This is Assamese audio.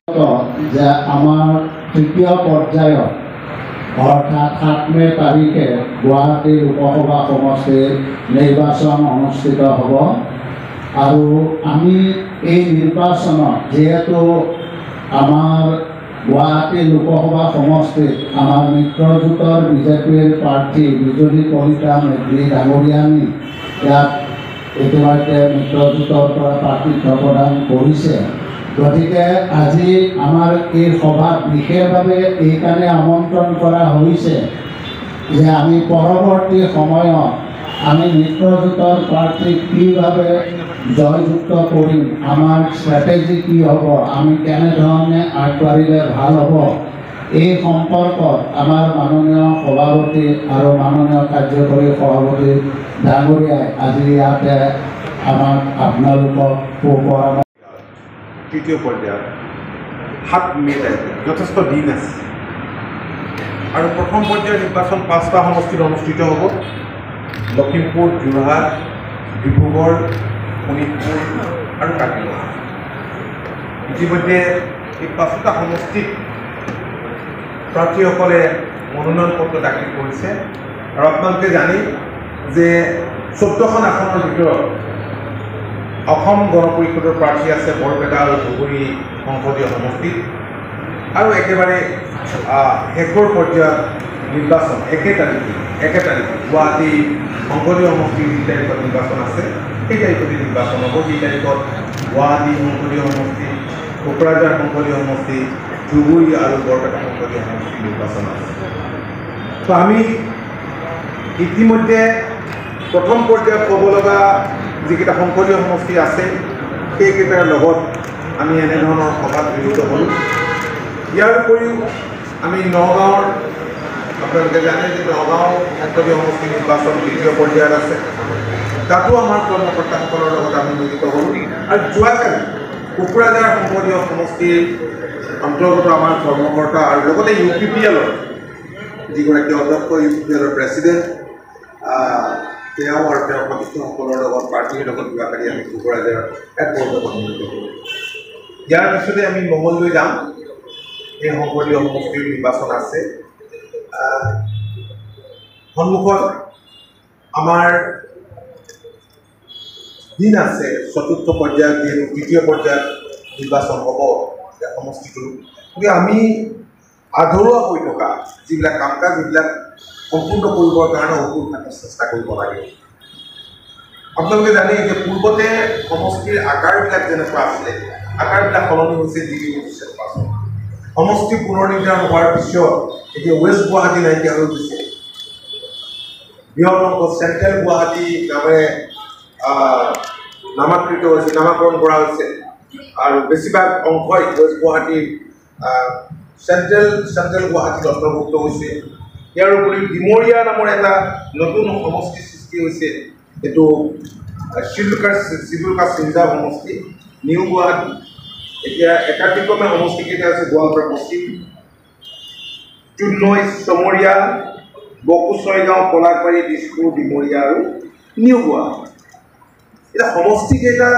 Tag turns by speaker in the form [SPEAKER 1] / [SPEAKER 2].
[SPEAKER 1] যে আমাৰ তৃতীয় পৰ্যায়ত অৰ্থাৎ 7 মে তাৰিখে গুৱাহাটী লোকসভা সমষ্টিৰ নিৰ্বাচন অনুষ্ঠিত হ'ব আৰু আমি এই নিৰ্বাচনত যেহেতু আমাৰ গুৱাহাটী লোকসভা সমষ্টিত আমাৰ মিত্ৰজোঁটৰ বিজেপিৰ প্ৰাৰ্থী বিজুলী কলিতা মেধি ডাঙৰীয়ানী ইয়াত ইতিমধ্যে মিত্ৰজোঁটৰ পৰা প্ৰাৰ্থিত্ব প্ৰদান কৰিছে। গতিকে আজি আমাৰ এই সভাত বিশেষভাৱে এইকাৰণে আমন্ত্ৰণ কৰা হৈছে যে আমি পৰৱৰ্তী সময়ত আমি মিত্ৰজোঁটৰ প্ৰাৰ্থীক কিভাৱে জয়যুক্ত কৰিম, আমাৰ ষ্ট্ৰেটেজি কি হ'ব, আমি কেনেধৰণে আগবাঢ়িলে ভাল হ'ব, এই সম্পৰ্কত আমাৰ মাননীয় সভাপতি আৰু মাননীয় কাৰ্যকৰী সভাপতি ডাঙৰীয়াই আজি ইয়াতে আমাক আপোনালোকক পৰামৰ্শ
[SPEAKER 2] তৃতীয় পৰ্যায়ত 7 মে তাৰিখে যথেষ্ট দিন আছে আৰু প্ৰথম পৰ্যায়ৰ নিৰ্বাচন 5টা সমষ্টিত অনুষ্ঠিত হ'ব। লখিমপুৰ, যোৰহাট, ডিব্ৰুগড়, শোণিতপুৰ আৰু কাজিৰঙা। ইতিমধ্যে এই 5টা সমষ্টিত প্ৰাৰ্থীসকলে মনোনয়ন পত্ৰ দাখিল কৰিছে আৰু আপোনালোকে জানে যে 14খন আসনৰ ভিতৰত অসম গণ পৰিষদৰ প্ৰাৰ্থী আছে বৰপেটা আৰু ধুবুৰী সংসদীয় সমষ্টিত আৰু একেবাৰে শেষৰ পৰ্যায়ত নিৰ্বাচন একে তাৰিখে গুৱাহাটী সংসদীয় সমষ্টিৰ যি তাৰিখত নিৰ্বাচন আছে সেই তাৰিখতে নিৰ্বাচন হ'ব। সেই তাৰিখত গুৱাহাটী সংসদীয় সমষ্টি, কোকৰাঝাৰ সংসদীয় সমষ্টি, ধুবুৰী আৰু বৰপেটা সংসদীয় সমষ্টিৰ নিৰ্বাচন আছে। তো আমি ইতিমধ্যে প্ৰথম পৰ্যায়ত ক'ব লগা যিকেইটা সংসদীয় সমষ্টি আছে সেইকেইটাৰ লগত আমি এনেধৰণৰ সভাত মিলিত হ'লোঁ। ইয়াৰ উপৰিও আমি নগাঁৱৰ, আপোনালোকে জানে যে নগাঁও সংসদীয় সমষ্টি নিৰ্বাচন দ্বিতীয় পৰ্যায়ত আছে, তাতো আমাৰ কৰ্মকৰ্তাসকলৰ লগত আমি মিলিত হ'লোঁ। আৰু যোৱাকালি কোকৰাঝাৰ সংসদীয় সমষ্টিৰ অন্তৰ্গত আমাৰ কৰ্মকৰ্তা আৰু লগতে UPPL-ৰ যিগৰাকী অধ্যক্ষ, UPPL-ৰ প্ৰেচিডেণ্ট তেওঁ আৰু তেওঁৰ সদস্যসকলৰ লগত প্ৰাৰ্থীৰ লগত যোৱাকালি আমি কোকৰাঝাৰ এক বৈঠকত মিলিত হ'লোঁ। ইয়াৰ পিছতে আমি মঙলদৈ যাম। এই সংসদীয় সমষ্টিৰ নিৰ্বাচন আছে। সন্মুখত আমাৰ দিন আছে। চতুৰ্থ পৰ্যায়ত যিহেতু তৃতীয় পৰ্যায়ত নিৰ্বাচন হ'ব সমষ্টিটো, গতিকে আমি আধৰুৱা হৈ থকা যিবিলাক কাম কাজ এইবিলাক সম্পূৰ্ণ কৰিবৰ কাৰণে অপূৰ্ণ চেষ্টা কৰিব লাগে। আপোনালোকে জানে যে পূৰ্বতে সমষ্টিৰ আকাৰবিলাক যেনেকুৱা আছিলে, আকাৰবিলাক সলনি হৈছে DD-27 পাছত। সমষ্টি পুনৰ নিৰ্ধাৰণ হোৱাৰ পিছত এতিয়া ৱেষ্ট গুৱাহাটী নাইকিয়া হৈ গৈছে। বৃহৎ অংশ চেণ্ট্ৰেল গুৱাহাটী নামেৰে নামাকৃত হৈছে, নামাকৰণ কৰা হৈছে আৰু বেছিভাগ অংশই ৱেষ্ট গুৱাহাটীৰ চেণ্ট্ৰেল গুৱাহাটীত অন্তৰ্ভুক্ত হৈছে। ইয়াৰ উপৰিও ডিমৰীয়া নামৰ এটা নতুন সমষ্টি সৃষ্টি হৈছে। এইটো চিডুল কাষ্ট ৰিজাৰ্ভ সমষ্টি, নিউ গুৱাহাটী। এতিয়া একাধিক্ৰমে সমষ্টিকেইটা আছে গোৱালপাৰা পশ্চিম, চুন্নৈ, চমৰীয়া, বকোচৈগাঁও, পলাকবাৰী, দিছপুৰ, ডিমৰীয়া আৰু নিউ গুৱাহাটী। এতিয়া সমষ্টিকেইটা